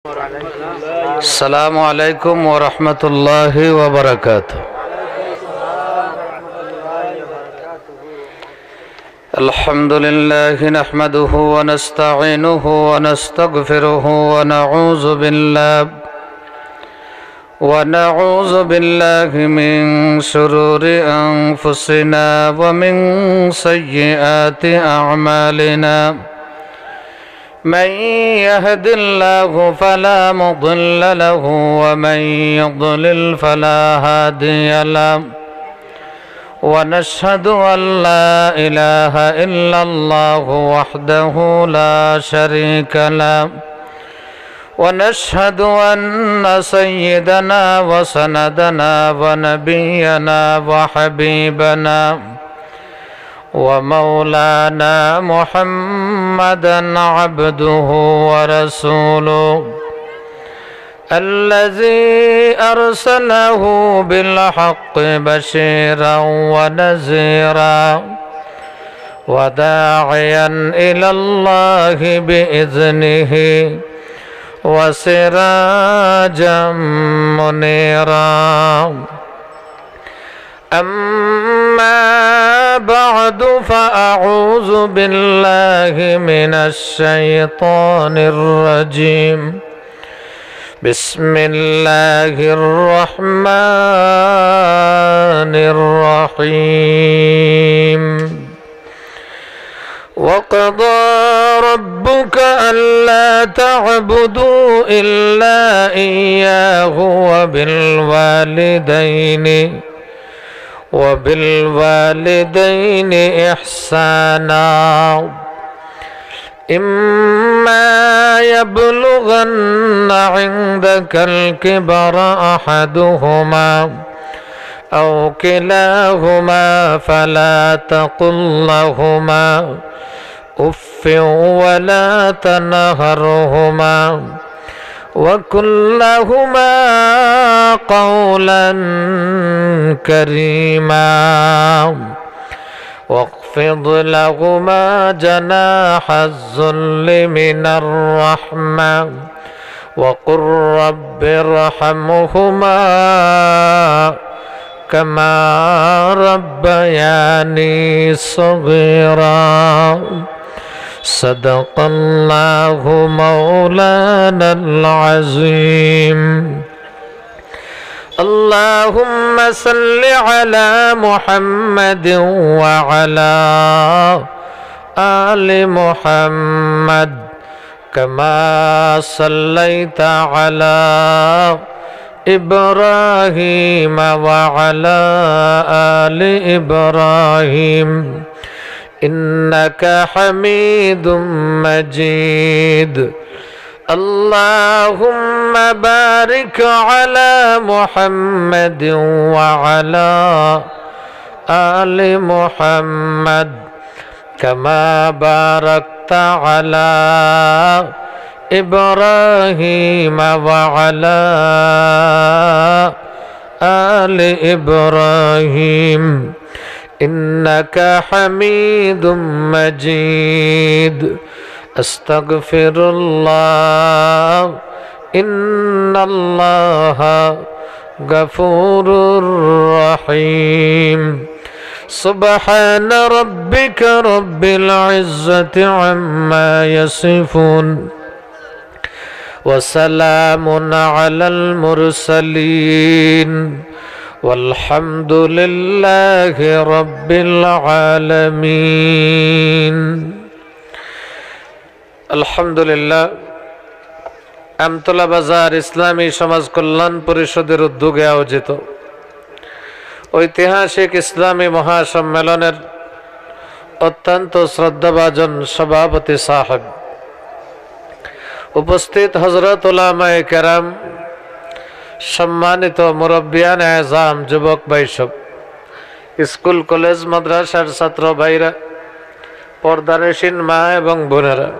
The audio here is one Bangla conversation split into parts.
अस्सलामु अलैकुम व रहमतुल्लाहि व बरकातुहू। अल्हम्दुलिल्लाहि नहमदुहु व नस्तईनुहु व नस्तगफिरुहु व नऊज़ु बिल्लाहि मिन शुरूरि अंफुसिना व मिन सय्यिआति अअमालिना। मन यहदिल्लाहु फला मुदिल्ल लहु व मन युद्लिल फला हादिय लहु व नशहदु अल्ला इलाहा इल्लल्लाहु वहदहु ला शरीक लहु व नशहदु अन्न सय्यदना व सनदना व नबियना व हबीबना व मौलाना मुहम्मदन अब्दुहु व रसूलुहु अल्लज़ी अरसलहु बिलहक़्क़ि बशीरन व नज़ीरा व दाइयन इलल्लाहि बिइज़्निहि व सिराजम मुनीरा। अम्मा बअदु फ़अऊज़ु बिल्लाहि मिनश शैतानिर रजीम। बिस्मिल्लाहिर रहमानिर रहीम। वक़ज़ा रब्बुका अल्ला तअबुदू इल्ला इय्याहु व बिलवालिदैनि इहसाना। इम्मा यबलुगन्ना इंदकल किबर अहदुहुमा औ किलाहुमा फला तकुल लहुमा उफ़्फ़िन वला तनहरहुमा वकुल लहुमा कौलन करीमा वख़्फ़िद लहुमा जनाहज़्ज़ुल्लि मिनर रहमा वक़ुल रब्बिरहमहुमा कमा रब्बयानी सग़ीरा। सदक़ल्लाहु मौलानल अज़ीम। अल्लाहुम्मा सल्लि अला मुहम्मद व अला आलि मुहम्मद कमा सल्लैता अला इब्राहीम व अला आलि इब्राहीम इन्नका हमीदुम मजीद। अल्लाहुम्मा बारिक अला मुहम्मद व अला आलि मुहम्मद कमा बारकता अला इब्राहीम व अला आलि इब्राहीम इन्नका हमीदुम मजीद। अस्तगफिरुल्लाह इन्नल्लाह गफूरुर रहीम। सुब्हान रब्बिका रब्बिल इज़्ज़ति अम्मा यसिफून व सलामुन अलल मुरसलीन वल्हम्दुलिल्लाहि रब्बिल आलमीन। अल्हम्दुलिल्लाह আমতলা বাজার ইসলামী সমাজ কল্যাণ পরিষদের উদ্যোগে আয়োজিত ঐতিহাসিক ইসলামী মহাসম্মেলনের অত্যন্ত শ্রদ্ধাভাজন সভাপতি সাহেব, উপস্থিত হযরত উলামায়ে কেরাম, সম্মানিত মুরব্বিয়ান আযম, যুবক ভাইসব, স্কুল কলেজ মাদ্রাসার ছাত্র ভাইরা, পর্দানশীন মা এবং বোনেরা,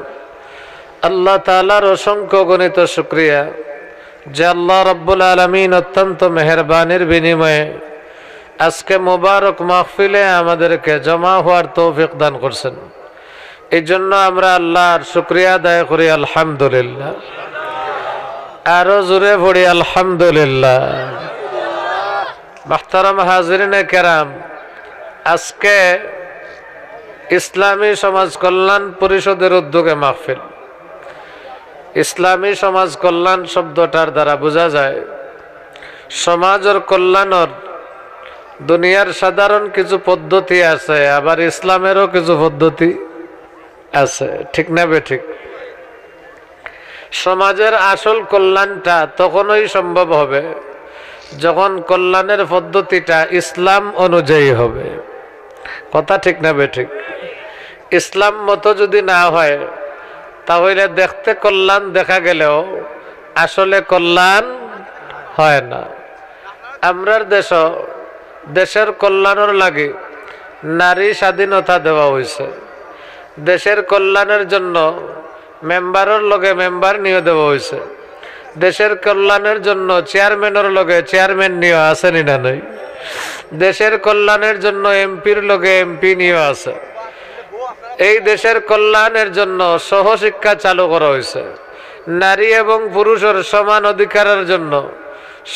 আল্লাহ তাআলার অসংখ্য গণিত শুকরিয়া যে আল্লাহ রাব্বুল আলামিন অত্যন্ত মেহেরবানির বিনিময়ে আজকে মুবারক মাহফিলে আমাদেরকে জমা হওয়ার তৌফিক দান করছেন। এই জন্য আমরা আল্লাহর শুকরিয়া আদায় করি, আলহামদুলিল্লাহ। আরো জোরে পড়ি আলহামদুলিল্লাহ। মুহতারাম হাজিরিনে কেরাম, আজকে ইসলামী সমাজ কল্যাণ পরিষদের উদ্যোগে মাহফিল। ইসলামী সমাজ কল্যাণ শব্দটার দ্বারা বোঝা যায় সমাজের কল্যাণের দুনিয়ার সাধারণ কিছু পদ্ধতি আছে, আবার ইসলামেরও কিছু পদ্ধতি আছে, ঠিক না বেঠিক? সমাজের আসল কল্যাণটা তখনই সম্ভব হবে যখন কল্যাণের পদ্ধতিটা ইসলাম অনুযায়ী হবে। কথা ঠিক না বেঠিক? ইসলাম মতো যদি না হয় তাহলে দেখতে কল্যাণ দেখা গেলেও আসলে কল্যাণ হয় না। আমরার দেশের কল্যাণের লাগে নারী স্বাধীনতা দেওয়া হয়েছে। দেশের কল্যাণের জন্য মেম্বারের লগে মেম্বার নিয়ে দেওয়া হয়েছে। দেশের কল্যাণের জন্য চেয়ারম্যানের লগে চেয়ারম্যান নিয়ে আসেনি না নাই? দেশের কল্যাণের জন্য এমপির লগে এমপি নিয়ে আছে। এই দেশের কল্যাণের জন্য সহশিক্ষা চালু করা হয়েছে। নারী এবং পুরুষের সমান অধিকারের জন্য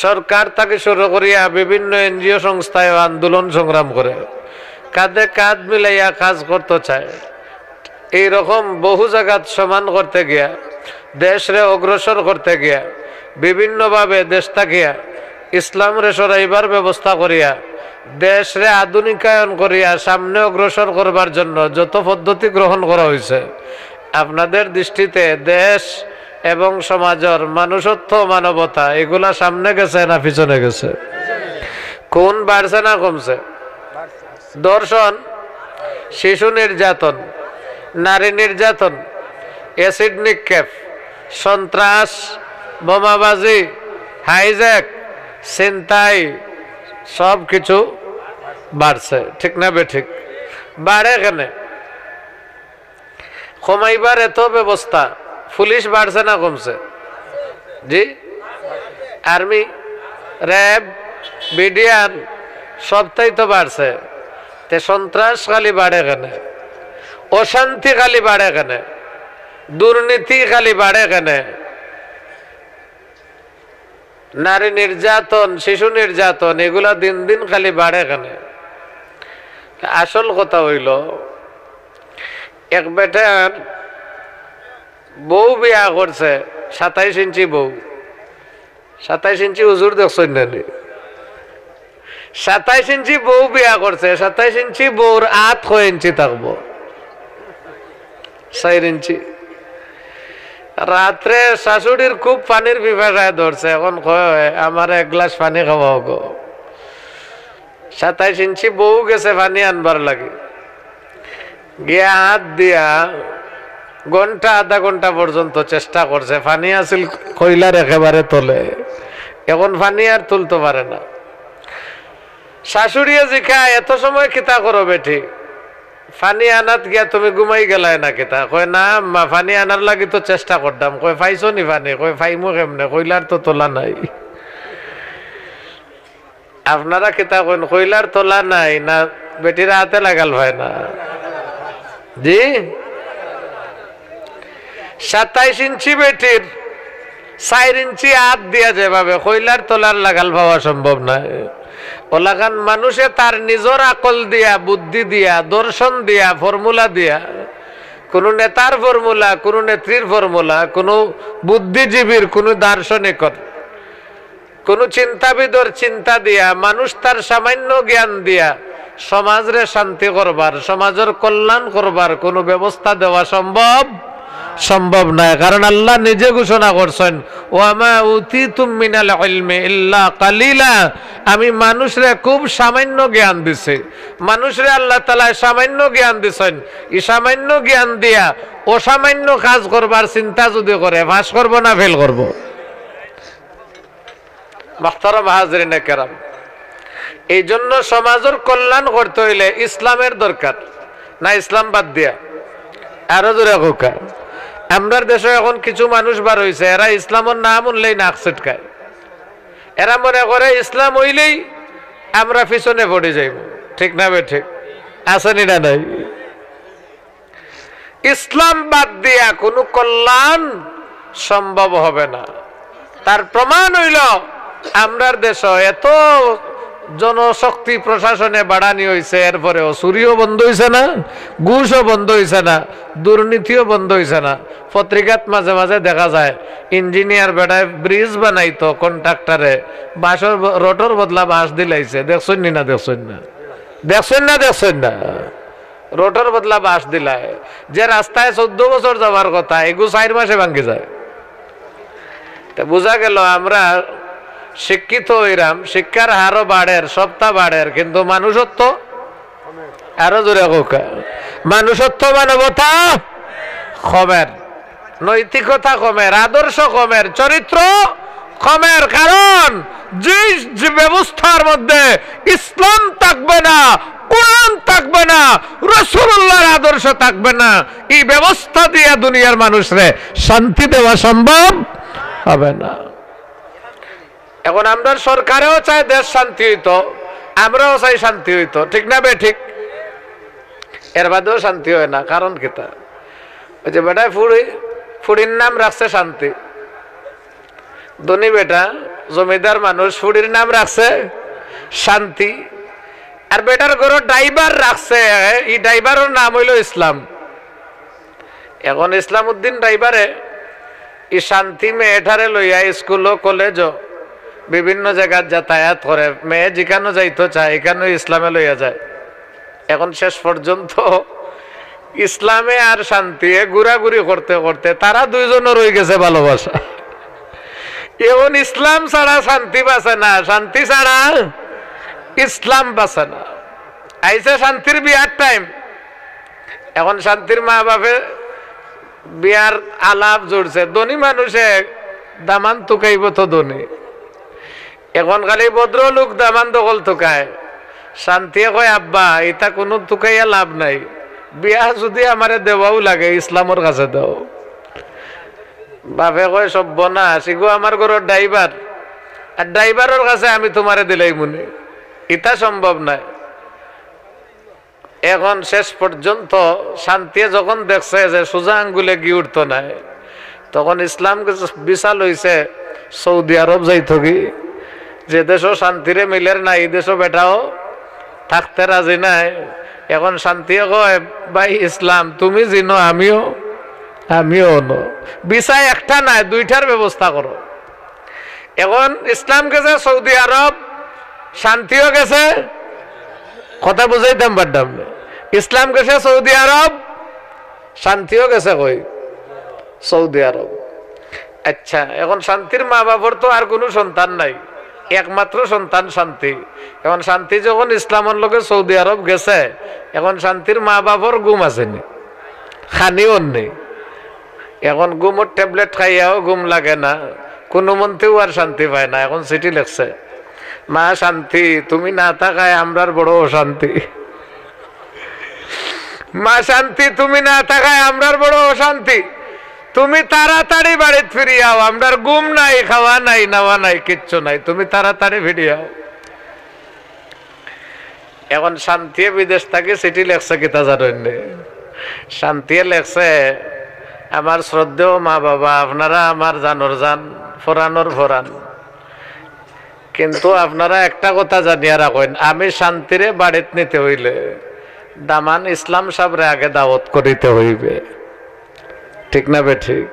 সরকার থেকে শুরু করিয়া বিভিন্ন এনজিও সংস্থায় আন্দোলন সংগ্রাম করে কাঁধে কাঁধ মিলাইয়া কাজ করতে চায়। এইরকম বহু জায়গাত সমান করতে গিয়া, দেশরে অগ্রসর করতে গিয়া, বিভিন্নভাবে দেশ থাকিয়া ইসলাম রে সরাইবার ব্যবস্থা করিয়া, দেশরে আধুনিকায়ন করিয়া সামনে অগ্রসর করবার জন্য যত পদ্ধতি গ্রহণ করা হয়েছে, আপনাদের দৃষ্টিতে দেশ এবং সমাজের মানুষত্ব মানবতা এগুলা সামনে গেছে না পিছনে গেছে? কোন বাড়ছে না কমছে? ধর্ষণ, শিশু নির্যাতন, নারী নির্যাতন, অ্যাসিড নিক্ষেপ, সন্ত্রাস, বোমাবাজি, হাইজ্যাক, ছিনতাই সব কিছু বাড়ছে, ঠিক না বেঠিক? বাড়ে কেন? কমাইবার এত ব্যবস্থা, পুলিশ বাড়ছে না কমছে? জি, আর্মি, র্যাব, বিডিআর সবটাই তো বাড়ছে। তে সন্ত্রাস খালি বাড়ে কেন? অশান্তি খালি বাড়ে কেন? দুর্নীতি খালি বাড়ে কেন? নারী নির্যাতন, শিশু নির্যাতন এগুলা দিন দিন খালি বাড়ে কেন? আসল কথা হইল, এক বেটার বউ বিয়া করছে, 27 ইঞ্চি বউ। 27 ইঞ্চি হুজুর দেখছেন না? 27 ইঞ্চি বউ বিয়া করছে। 27 ইঞ্চি বউর 8 ইঞ্চি থাকবো, 4 ইঞ্চি। রাত্রে শাশুড়ির খুব পানির পিপাসায় ধরছে, এখন কয় আমার 1 গ্লাস পানি খাওয়াও গো। 27 ইঞ্চি বউ গেছে পানি আনবার লাগে, গিয়া হাত দিয়া ঘন্টা আধা ঘন্টা পর্যন্ত চেষ্টা করছে। পানি আসিল কইলার একেবারে তোলে, এখন পানি আর তুলতে পারে না। শাশুড়িয়ে জিখা এত সময় কিতা করো বেটি? পানি আনাত গিয়া তুমি ঘুমাই গেলাই না কিতা? কয় না মা, পানি আনার লাগি তো চেষ্টা করতাম। কয় পাইছো নি পানি? কয় পাইমু কেমনে, কইলার তো তোলা নাই। আপনারা কিতা কইন, কইলার তোলা নাই না বেটির হাতে লাগাল হয় না? জি, 27 ইঞ্চি বেটির 4 ইঞ্চি হাত দিয়া যেভাবে কইলার তোলার লাগাল পাওয়া সম্ভব নয়। ওলাগান মানুষে তার নিজের আকল দিয়া, বুদ্ধি দিয়া, দর্শন দিয়া, ফর্মুলা দিয়া, কোন নেতার ফর্মুলা, কোন নেত্রীর ফর্মুলা, কোন বুদ্ধিজীবীর, কোন দার্শনিকর, কোন চিন্তাবিদর চিন্তা দিয়া, মানুষ তার সামান্য জ্ঞান দিয়া সমাজরে শান্তি করবার, সমাজের কল্যাণ করবার কোন ব্যবস্থা দেওয়া সম্ভব নয়। কারণ আল্লাহ নিজে ঘোষণা করছেন, ওয়ামা উতিতুম মিনাল ইলমি ইল্লা কালিলা, আমি মানুষরে খুব সামান্য জ্ঞান দিছি। মানুষরে আল্লাহ তাআলা সামান্য জ্ঞান দিছেন। এই সামান্য জ্ঞান দিয়া অসামান্য কাজ করবার চিন্তা যদি করে, পাস করব না ফেল করব? মুহতারাম হাজরিনে কেরাম, এই জন্য সমাজের কল্যাণ করতে হইলে ইসলামের দরকার না? ইসলাম বাদ দিয়া আরো জোরে কোকা। আমরা দেশে এখন কিছু মানুষ বার হইছে, এরা ইসলামের নাম উনলেই নাক ছিটকায়। এরা মনে করে ইসলাম হইলেই আমরা পিছনে পড়ে যাইব, ঠিক না বে ঠিক? আসেনি না নাই? ইসলাম বাদ দিয়া কোনো কল্যাণ সম্ভব হবে না। তার প্রমাণ হইল আমরার দেশ এত জনশক্তি প্রশাসনে বাড়ানি হয়েছে, এরপরেও চুরিও বন্ধ হয়েছে না, ঘুষও বন্ধ হয়েছে না, দুর্নীতিও বন্ধ হয়েছে না। পত্রিকাত মাঝে মাঝে দেখা যায় ইঞ্জিনিয়ার বেড়ায় ব্রিজ বানাইতো কন্ট্রাক্টরে বাঁশের রোটর বদলা বাঁশ দিলাইছে, দেখছেন না? দেখছেন না? দেখছেন না? দেখছেন না? রোটর বদলা বাঁশ দিলায়। যে রাস্তায় 14 বছর যাওয়ার কথা এগু 4 মাসে ভাঙ্গি যায়। তা বোঝা গেল আমরা শিক্ষিত হইরাম, শিক্ষার হারও বাড়ের, সপ্তাহ বাড়ের, কিন্তু মানুষত্ব আরো জোরে কোকা, মানুষত্ব মানবতা কমের, নৈতিকতা কমের, আদর্শ কমের, চরিত্র কমের। কারণ যে ব্যবস্থার মধ্যে ইসলাম থাকবে না, কোরআন থাকবে না, রাসূলুল্লাহর আদর্শ থাকবে না, এই ব্যবস্থা দিয়ে দুনিয়ার মানুষরে শান্তি দেওয়া সম্ভব হবে না। এখন আমরা সরকারেও চাই দেশ শান্তি হইতো, আমরাও চাই শান্তি হইতো, ঠিক না বে ঠিক? এর বাদেও শান্তি হয় না। কারণ কিতা? ওই যে বেটায় ফুড়ির নাম রাখছে শান্তি, ধনী বেটা জমিদার মানুষ ফুড়ির নাম রাখছে শান্তি, আর বেটার ঘর ড্রাইভার রাখছে, এই ড্রাইভারের নাম হইল ইসলাম। এখন ইসলাম উদ্দিন ড্রাইভারে এই শান্তি মেয়েটারে লইয়া স্কুল কলেজ বিভিন্ন জায়গায় যাতায়াত করে, মেয়ে যেখানে যাইতে চায় এখানে ইসলামে লইয়া যায়। এখন শেষ পর্যন্ত ইসলামে আর শান্তি ঘুরাঘুরি করতে করতে তারা দুইজনও রয়ে গেছে ভালোবাসা। এখন ইসলাম ছাড়া শান্তি বাঁচে না, শান্তি ছাড়া ইসলাম বাঁচে না। আইসে শান্তির বিয়ার টাইম, এখন শান্তির মা বাপে বিয়ার আলাপ জুড়ছে, ধনী মানুষে দামান তুকাইব তো ধনী, এখন খালি ভদ্রলোক দামান দখল তুকায়। শান্তিয়ে কয় আব্বা এটা কোনো তুকাইয়া লাভ নাই, বিয়া যদি আমারে দেওয়াও লাগে ইসলামের কাছে দাও। বাপে কয় সর্বনাশ, গো আমার ঘরের ড্রাইভার, আর ড্রাইভারের কাছে আমি তোমারে দিলাই মনে, এটা সম্ভব নাই। এখন শেষ পর্যন্ত শান্তি যখন দেখছে যে সোজা আঙ্গুলে গিয়ে উঠতো নাই, তখন ইসলামকে বিশাল হইছে সৌদি আরব যাইত কি, যে দেশও শান্তিরে মিলের নাই এই দেশও বেটাও থাকতে রাজি নাই। এখন শান্তি কয় ভাই ইসলাম তুমি জিনো আমিও নো, বিষয় একটা নাই, দুইটার ব্যবস্থা করো। এখন ইসলাম গেছে সৌদি আরব, শান্তিও গেছে, কথা বুঝাইতাম পারতাম না, ইসলাম গেছে সৌদি আরব, শান্তিও গেছে কই সৌদি আরব। আচ্ছা, এখন শান্তির মা বাবার তো আর কোনো সন্তান নাই, একমাত্র সন্তান শান্তি। এখন শান্তি যখন ইসলামের লোকে সৌদি আরব গেছে, এখন শান্তির মা বাবার ঘুম আসেনি, খানিও নেই। এখন ঘুমোর ট্যাবলেট খাইয়াও ঘুম লাগে না, কোনো মন্ত্রীও আর শান্তি পায় না। এখন চিঠি লিখছে, মা শান্তি তুমি না থাকায় আমরার বড় অশান্তি, মা শান্তি তুমি না থাকায় আমরার বড় অশান্তি, তুমি তাড়াতাড়ি বাড়িতে ফিরিয়াও, আমরার ঘুম নাই, খাওয়া নাই, নাওয়া নাই, কিচ্ছু নাই, তুমি তাড়াতাড়ি ফিরিয়াও। এখন শান্তি বিদেশ থেকে চিঠি লেখছে কিতা জানেন? শান্তি লেখছে, আমার শ্রদ্ধেয় মা বাবা, আপনারা আমার জানোর জান, ফরানোর ফরান, কিন্তু আপনারা একটা কথা জানিয়া রাখেন, আমি শান্তিরে বাড়িতে নিতে হইলে দামান ইসলাম সাহেবরে আগে দাওয়াত করিতে হইবে, ঠিক না বে ঠিক?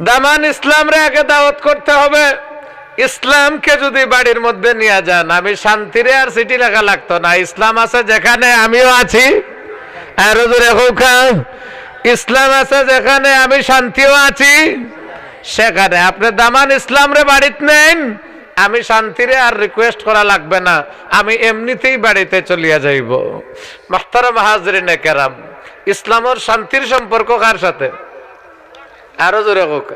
দামান ইসলামরে আগে দাওয়াত করতে হবে। ইসলামকে যদি বাড়ির মধ্যে নিয়ে যান, আমি শান্তিরে আর চিঠি লেখা লাগতো না, ইসলাম আছে যেখানে আমিও আছি, আরো জোরে হোকা, ইসলাম আছে যেখানে আমি শান্তিও আছি সেখানে। আপনি দামান ইসলামরে বাড়িতে নেন, আমি শান্তিরে আর রিকোয়েস্ট করা লাগবে না, আমি এমনিতেই বাড়িতে চলিয়া যাইব। মুহতারাম হাজরিনে কেরাম, ইসলামের শান্তির সম্পর্ক কার সাথে? আরো জোরে হোক,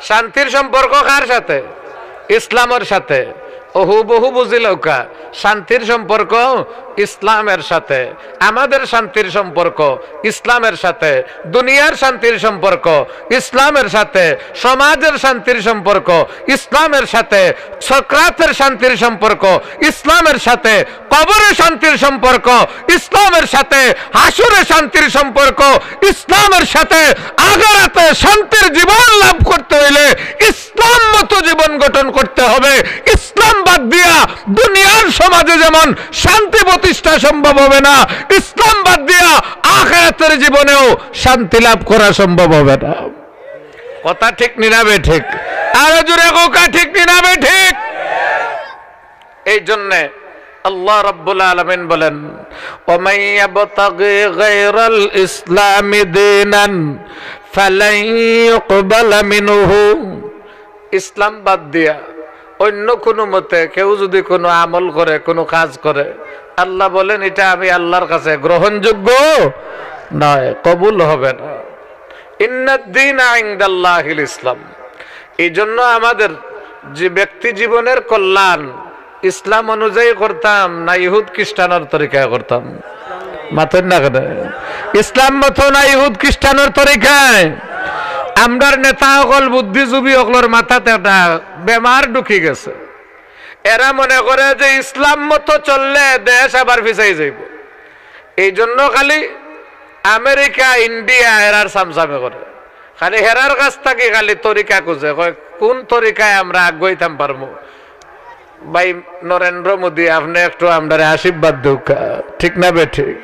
শান্তির সম্পর্ক কার সাথে? ইসলামের সাথে। বহু বুঝিল শান্তির সম্পর্ক ইসলামের সাথে, আমাদের শান্তির সম্পর্ক ইসলামের সাথে, দুনিয়ার শান্তির সম্পর্ক ইসলামের সাথে, সমাজের শান্তির সম্পর্ক ইসলামের সাথে, সক্রাতের শান্তির সম্পর্ক ইসলামের সাথে, কবরের শান্তির সম্পর্ক ইসলামের সাথে, হাসুরের শান্তির সম্পর্ক ইসলামের সাথে। আখিরাতে শান্তির জীবন লাভ করতে হইলে ইসলাম মতো জীবন গঠন করতে হবে। ইসলাম বাদ দিয়া দুনিয়ার সমাজে যেমন শান্তি প্রতিষ্ঠা সম্ভব হবে না, ইসলাম বাদ দিয়া আখিরাতের জীবনেও শান্তি লাভ করা সম্ভব হবে না। কথা ঠিক নিনাবে ঠিক? আরো জোরে কোকা ঠিক নিনাবে ঠিক? এই জন্য আল্লাহ রাব্বুল আলামিন বলেন, ওয়ামাই ইয়াবতাগি গায়রাল ইসলামি দীনান ফালান ইউকবালা মিনহু। ইসলাম বাদ দিয়া অন্য কোনো মতে কেউ যদি কোনো আমল করে, কোনো কাজ করে, আল্লাহ বলেন এটা আমি আল্লাহর কাছে গ্রহণযোগ্য নয়, কবুল হবে না। ইন্নাদ দীনা ইনদাল্লাহিল ইসলাম। এই জন্য আমাদের যে ব্যক্তি জীবনের কল্যাণ ইসলাম অনুযায়ী করতাম না ইহুদ খ্রিস্টানের তরিকায় করতাম? মাথের না কেন? ইসলাম মতো না ইহুদ খ্রিস্টানের তরিকায়? আমরার নেতা সকল বুদ্ধিজীবী সকলের মাথাতে একটা বেমার ঢুকি গেছে। এরা মনে করে যে ইসলাম মতো চললে দেশ আবার পিছাই যাইব। এই জন্য খালি আমেরিকা, ইন্ডিয়া এরার সামসামে করে, খালি হেরার কাছ থেকে খালি তরিকা খুঁজে, কোন তরিকায় আমরা আগাইতাম পারবো। ভাই নরেন্দ্র মোদী আপনি একটু আমরা আশীর্বাদ দৌকা, ঠিক না বে ঠিক?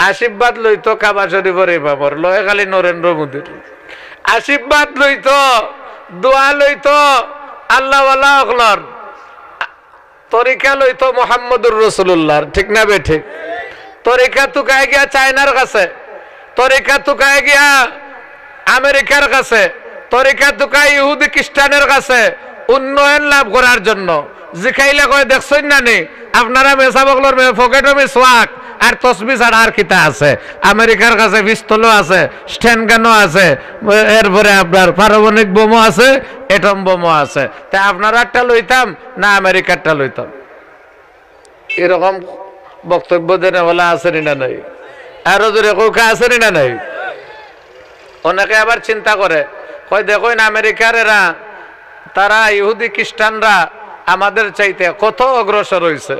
আশীর্বাদ লইতো কাবা শরীফের ইমামর, লয় খালি নরেন্দ্র মোদীর আশীর্বাদ লইতো, দোয়া লইতো আল্লাহওয়ালা হকলর, তরিকা লইতো মুহাম্মদুর রাসূলুল্লাহর, ঠিক না বে ঠিক? তরিকা তুকায় গিয়া চায়নার কাছে, তরিকা তুকায় গিয়া আমেরিকার কাছে, তরিকা তুকায় ইহুদি খ্রিস্টানের কাছে উন্নয়ন লাভ করার জন্য। জিখাইলে কয় দেখছেন না নি আপনারা মেসা বগলর পকেটে সোয়াক আর তসবি ছাড়া আর কিতা আছে? আমেরিকার কাছে পিস্তলও আছে, স্ট্যান্ড গানও আছে, এরপরে আপনার পারমাণবিক বোমও আছে, এটম বোমও আছে। তা আপনারা একটা লইতাম না আমেরিকারটা লইতাম? এরকম বক্তব্য দেনে বলা আসেনি না নাই? আরো জোরে কোকা আসেনি না নাই? অনেকে আবার চিন্তা করে, কয় দেখুন আমেরিকার এরা, তারা ইহুদি খ্রিস্টানরা আমাদের চাইতে কত অগ্রসর হয়েছে,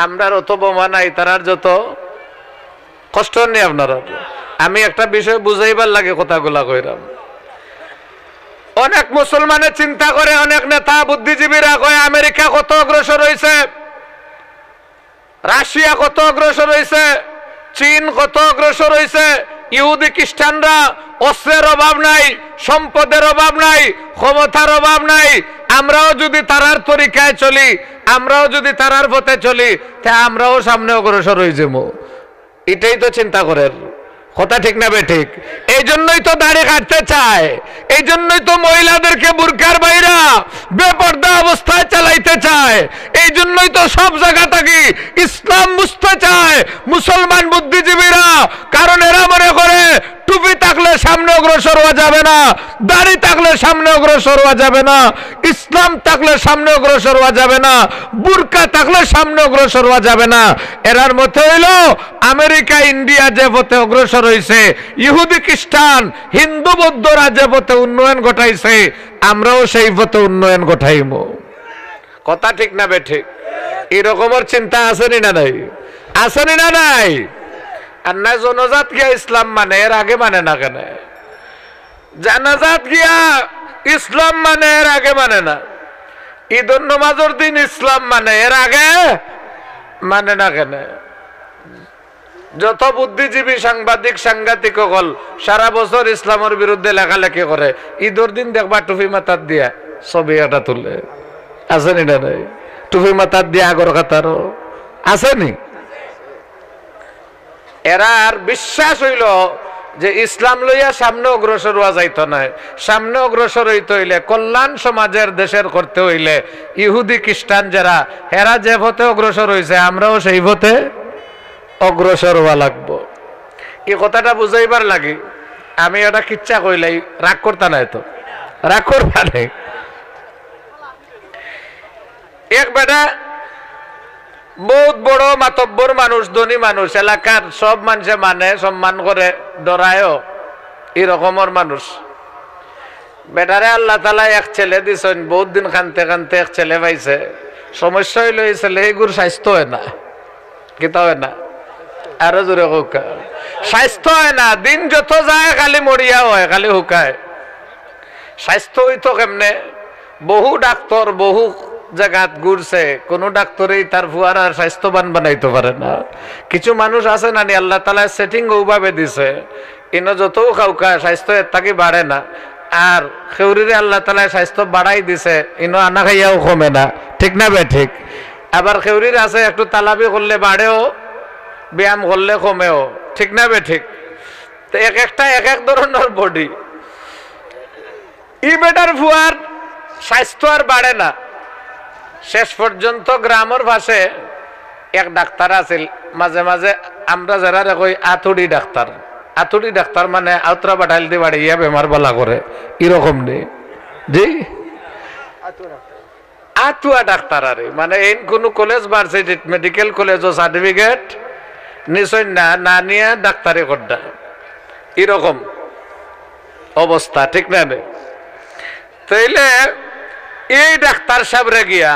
আমরা অত বোমা নাই, তারার যত কষ্ট নেই আপনারা। আমি একটা বিষয় বুঝাইবার লাগে কথাগুলা কইরাম। অনেক মুসলমানের চিন্তা করে, অনেক নেতা বুদ্ধিজীবীরা কয় আমেরিকা কত অগ্রসর হয়েছে, রাশিয়া কত অগ্রসর হয়েছে, চীন কত অগ্রসর হয়েছে, ইহুদি খ্রিস্টানরা অস্ত্রের অভাব নাই, সম্পদের অভাব নাই, ক্ষমতার অভাব নাই। আমরাও যদি তারার তরিকায় চলি, আমরাও যদি তারার পথে চলি, তা আমরাও সামনে অগ্রসর হয়ে যাব। এটাই তো চিন্তা করেন। কথা ঠিক না বে ঠিক? এই জন্যই তো দাড়ি কাটতে চায়, এই জন্যই তো মহিলাদেরকে বুরকার বাইরা বেপর্দা অবস্থায় চালাইতে চায়, এই জন্যই তো সব জায়গা থেকে ইসলাম বুঝতে চায় মুসলমান বুদ্ধিজীবীরা। কারণ এরা মনে করে টুপি থাকলে সামনে অগ্রসর হওয়া যাবে না, দাড়ি থাকলে সামনে অগ্রসর হওয়া যাবে না, ইসলাম থাকলে সামনে অগ্রসর হওয়া যাবে না, বুরকা থাকলে সামনে অগ্রসর হওয়া যাবে না। এরার মতে হইল আমেরিকা, ইন্ডিয়া যে পথে অগ্রসর হয়েছে, ইহুদি খ্রিস্টান, হিন্দু বৌদ্ধরা যে পথে উন্নয়ন ঘটাইছে, আমরাও সেই পথে উন্নয়ন ঘটাইব। কথা ঠিক না বে ঠিক? এরকমের চিন্তা আসেনি না নাই? আসেনি না নাই? আর না জনজাত গিয়া ইসলাম মানে, এর আগে মানে না কেন? জানাজাত গিয়া ইসলাম মানে, এর আগে মানে না। ঈদুন নামাজের দিন ইসলাম মানে, এর আগে মানে না কেন? যত বুদ্ধিজীবী, সাংবাদিক, সাংঘাতিক হল সারা বছর ইসলামের বিরুদ্ধে লেখালেখি করে, ঈদের দিন দেখবা টুপি মাথার দিয়া ছবি একটা তুলে, আসেনি না নাই? টুপি মাথার দিয়া আগর কাতারও আসেনি? এরা আর বিশ্বাস হইল যে ইসলাম লইয়া সামনে অগ্রসর হওয়া যাইত না। সামনে অগ্রসর হইতে হইলে, কল্যাণ সমাজের দেশের করতে হইলে ইহুদি খ্রিস্টান যারা, এরা যে পথে অগ্রসর হয়েছে, আমরাও সেই পথে অগ্রসর হওয়া লাগবো। এই কথাটা বুঝাইবার লাগে। আমি এটা কিচ্ছা কইলাই, রাগ করতা নাই তো? রাগ করবা নাই? এক বেটা বহুত বড় মাতব্বর মানুষ, ধনী মানুষ, এলাকার সব মানুষে মানে, সম্মান করে, ডরায়ও, এরকমের মানুষ। বেটারে আল্লাহ তাআলা এক ছেলে দিছেন, বহুত দিন কানতে কানতে এক ছেলে পাইছে। সমস্যা হইল এই ছেলে এগুর স্বাস্থ্য হয় না, কিতা হয় না, আরো জোরে হুকা, স্বাস্থ্য হয় না। দিন যত যায় খালি মরিয়া হয়, খালি হুকায়। স্বাস্থ্য হইতো কেমনে? বহু ডাক্তার বহু জায়গাত ঘুরছে, কোন ডাক্তারই তার ফুয়ার আর স্বাস্থ্যবান বানাইতে পারে না। কিছু মানুষ আছে না, আল্লাহ তাআলা সেটিং ওভাবে দিছে, ইনো যত খাউকা স্বাস্থ্য এর থাকি বাড়ে না। আর খেউরিরে আল্লাহ তাআলা স্বাস্থ্য বাড়াই দিছে, ইনো আনা খাইয়াও কমে না, ঠিক না বে ঠিক? আবার খেউরির আছে একটু তালাবি করলে বাড়েও, ব্যায়াম করলে কমেও, ঠিক না বে ঠিক? তো এক একটা এক এক ধরনের বডি। ই বেটার ফুয়ার স্বাস্থ্য আর বাড়ে না। শেষ পর্যন্ত গ্রামের পাশে এক ডাক্তার আছিল, মাঝে মাঝে আমরা যারা কই আতুড়ি ডাক্তার। আতুড়ি ডাক্তার মানে আউতরা বাটাইল দিয়ে বাড়িয়া বেমার বলা করে, এরকম নেই জি, আতুয়া ডাক্তার। আরে মানে এই কোন কলেজ ভার্সিটি মেডিকেল কলেজ ও সার্টিফিকেট নিশ্চয় না, না নিয়ে ডাক্তারি করডা, এরকম অবস্থা, ঠিক না? তাইলে এই ডাক্তার সাহেবরে গিয়া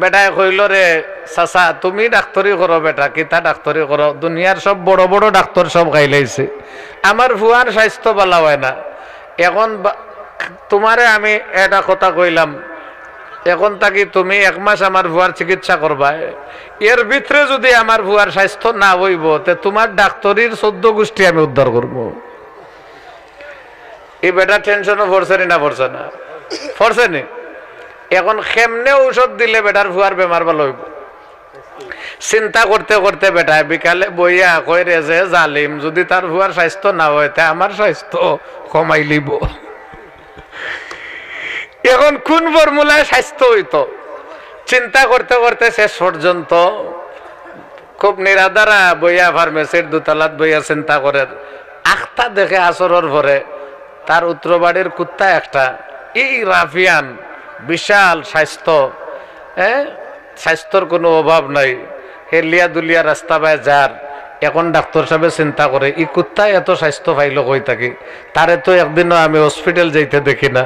বেটায় কইল, রে চাচা তুমি ডাক্তারি করো বেটা, কিতা ডাক্তারি করো? দুনিয়ার সব বড় বড় ডাক্তার সব খাইলাইছে, আমার ভুয়ার স্বাস্থ্য ভালো হয় না। এখন তোমারে আমি এটা কথা কইলাম, এখন তাকি তুমি এক মাস আমার ভুয়ার চিকিৎসা করবা, এর ভিতরে যদি আমার ভুয়ার স্বাস্থ্য না হইব, তে তোমার ডাক্তারির 14 গোষ্ঠী আমি উদ্ধার করবো। এই বেটা টেনশনও পড়ছে না, পড়ছে না, পড়ছে নি? এখন কেমনে ঔষধ দিলে বেটার ভুয়ার বেমার ভালো হইব চিন্তা করতে করতে বেটায় বিকালে বইয়া কই রে যে জালিম, যদি তার ভুয়ার স্বাস্থ্য না হয় তা আমার স্বাস্থ্য কমাই লিব। এখন কোন ফর্মুলায় স্বাস্থ্য হইতো চিন্তা করতে করতে শেষ পর্যন্ত খুব নিরাদারা বইয়া ফার্মেসির দোতলাত বইয়া চিন্তা করে, আখটা দেখে আসরের পরে তার উত্তরবাড়ির কুত্তা একটা, এই রাফিয়ান বিশাল স্বাস্থ্য, স্বাস্থ্যর কোনো অভাব নাই, হেলিয়া দুলিয়া রাস্তা পায় যার। এখন ডাক্তার সাহেব চিন্তা করে, এই কুত্তায় এত স্বাস্থ্য পাইল কই থাকি, তারে তো একদিনও আমি হসপিটাল যাইতে দেখি না,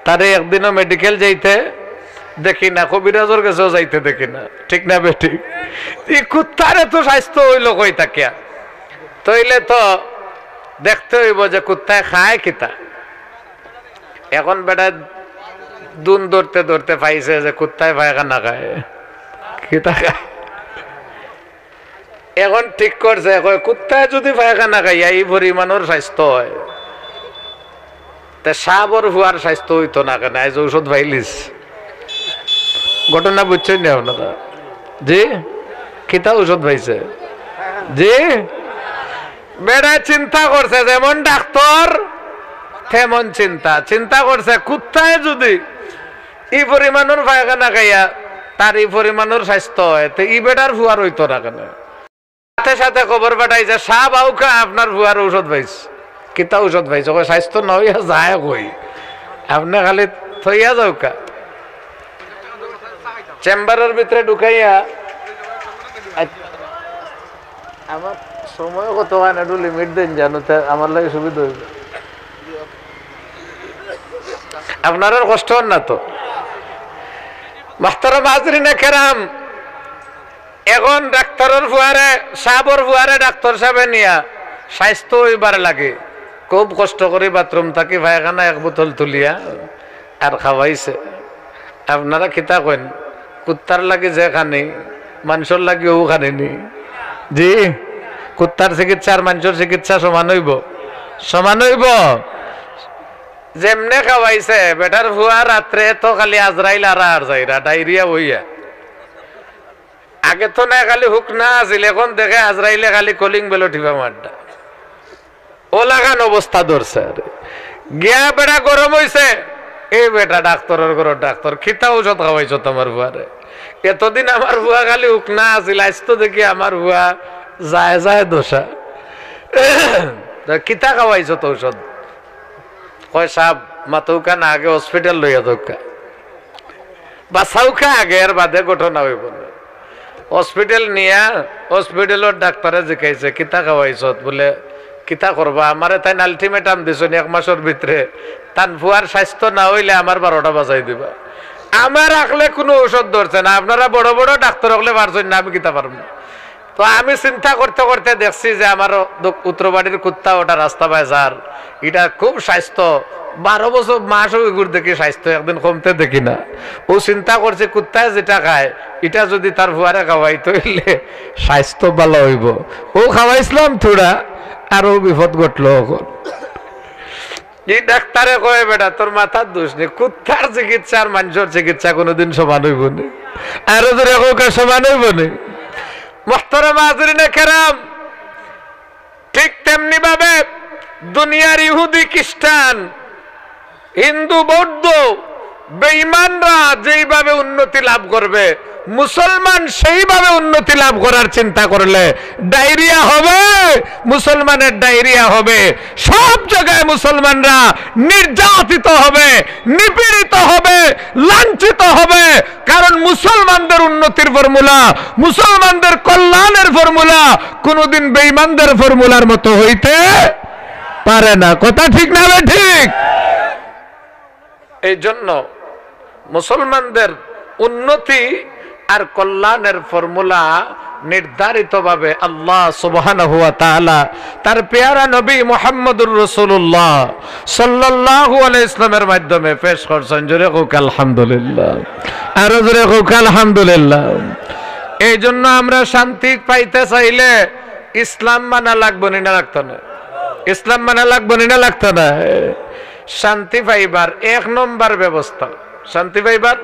তারে একদিনও মেডিকেল যাইতে দেখি না, কবিরাজর কাছেও যাইতে দেখি না, ঠিক না বেটি? এই কুত্তার এত স্বাস্থ্য হইল কই থাকিয়া? তইলে তো দেখতে হইব যে কুত্তায় খায় কিতা। এখন বেটা দুন ধরতে ধরতে পাইছে যে কুত্তায় পায়খানা খায়, কিতা খায়। এখন ঠিক করছে, কুত্তায় যদি পায়খানা খাইয়া এই পরিমাণের স্বাস্থ্য হয়, তা সাবর হুয়ার স্বাস্থ্য হইতো না কেন? আজ ঔষধ পাইলিস, ঘটনা বুঝছেন না আপনারা? জি, কিতা ঔষধ পাইছে? জি, বেড়া চিন্তা করছে যেমন ডাক্তার তেমন চিন্তা, চিন্তা করছে কুত্তায় যদি এই পরিমাণের পায়খানা খাইয়া তার এই পরিমাণের স্বাস্থ্য হয়, তো ই বেটার ভুয়ার হইতো না কেন? সাথে সাথে খবর পাঠাইছে, সাপ আউকা আপনার ভুয়ার ঔষধ পাইছে। কিতা ঔষধ পাইছে? স্বাস্থ্য নইয়া যায় কই, আপনি খালি থইয়া যাওকা। চেম্বারের ভিতরে ঢুকাইয়া, আমার সময় কত হয় না, একটু লিমিট দেন জানো, আমার লাগে সুবিধা হইবে। আপনার আর কষ্ট হন না তো? মাস্টার হাজরিনে কেরাম, এখন ডাক্তারের ফুয়ারে সাবর ফুয়ারে ডাক্তার সাহেবে নিয়া স্বাস্থ্য হইবার লাগে, খুব কষ্ট করে বাথরুম থাকি পায়খানা এক বোতল তুলিয়া আর খাওয়াইছে। আপনারা কিতা কইন, কুত্তার লাগে যে খানি মানুষের লাগে ও খানিনি? জি, কুত্তার চিকিৎসা আর মানুষের চিকিৎসা সমান হইব? সমান হইব? যেমনে খাওয়াইছে বেটার ভুয়া, রাত্রে তো খালি আজরাইল আর যাইরা ডায়রিয়া হইয়া। আগে তো না খালি হুক না আছিল, এখন দেখে আজরাইলে খালি কলিং বেল উঠিবা মারটা, ও লাগান অবস্থা ধরছে। আরে গিয়া বেটা গরম হইছে, এই বেটা ডাক্তারের ঘর ডাক্তার, খিতা ঔষধ খাওয়াইছ তোমার ভুয়ারে? এতদিন আমার ভুয়া খালি হুক না আছিল, আজ তো দেখি আমার ভুয়া যায় যায় দোষা, কিতা খাওয়াইছ তো ঔষধ? কয় সাপ মাথৌকা না, আগে হসপিটাল লইয়া দৌকা, বাঁচাউকা আগে, এর বাদে ঘটনা হইব না। হসপিটাল নিয়া হসপিটালের ডাক্তারে জিজ্ঞাসা কিতা খাওয়াইছত বলে কিতা করবা আমারে তাই আলটিমেটাম দিছনি 1 মাসের ভিতরে তান ফুয়ার স্বাস্থ্য না হইলে আমার 12টা বাজাই দিবা। আমার রাখলে কোনো ঔষধ ধরছে না, আপনারা বড় বড় ডাক্তার হলে পারছেন না, আমি কিতা পারব। তো আমি চিন্তা করতে করতে দেখছি যে আমার উত্তরবাড়ির কুত্তা ওটা রাস্তা পায় যার এটা খুব স্বাস্থ্য 12 বছর মাস ওইগুর দেখি স্বাস্থ্য একদিন কমতে দেখি না। ও চিন্তা করছে কুত্তায় যেটা খায় এটা যদি তার ফুয়ারে খাওয়াই তৈলে স্বাস্থ্য ভালো হইব। ও খাওয়াইছিলাম থোড়া আরো বিপদ ঘটলো। এই ডাক্তারে কয় বেটা তোর মাথার দোষ নেই, কুত্তার চিকিৎসা আর মানুষের চিকিৎসা কোনোদিন সমান হইব না, আরো ধরে সমান হইব না। মুহতারামা হাজরিনে কেরাম, ঠিক তেমনি ভাবে দুনিয়ার ইহুদি খ্রিস্টান হিন্দু বৌদ্ধ বেঈমানরা যেইভাবে উন্নতি লাভ করবে মুসলমান সেইভাবে উন্নতি লাভ করার চিন্তা করলে ডায়রিয়া হবে, মুসলমানের ডায়রিয়া হবে। সব জায়গায় মুসলমানরা নির্যাতিত হবে, নিপীড়িত হবে, লাঞ্ছিত হবে। কারণ মুসলমানদের উন্নতির ফর্মুলা, মুসলমানদের কল্যাণের ফর্মুলা কোনোদিন বেঈমানদের ফর্মুলার মতো হইতে পারে না। কথা ঠিক না ঠিক? এই জন্য মুসলমানদের উন্নতি আর কল্যাণের ফর্মুলা নির্ধারিতভাবে আল্লাহ সুবহানাহু ওয়া তাআলা তার পেয়ারা নবী মুহাম্মদুর রাসূলুল্লাহ সাল্লাল্লাহু আলাইহি ইসলামের মাধ্যমে পেশ করছেন। জোরে কোক আলহামদুলিল্লাহ, আর জোরে কোক আলহামদুলিল্লাহ। এই জন্য আমরা শান্তি পাইতে চাইলে ইসলাম মানা লাগবে না লাগতো না, ইসলাম মানা লাগবে না লাগতো না। শান্তি পাইবার 1 নম্বর ব্যবস্থা, শান্তি পাইবার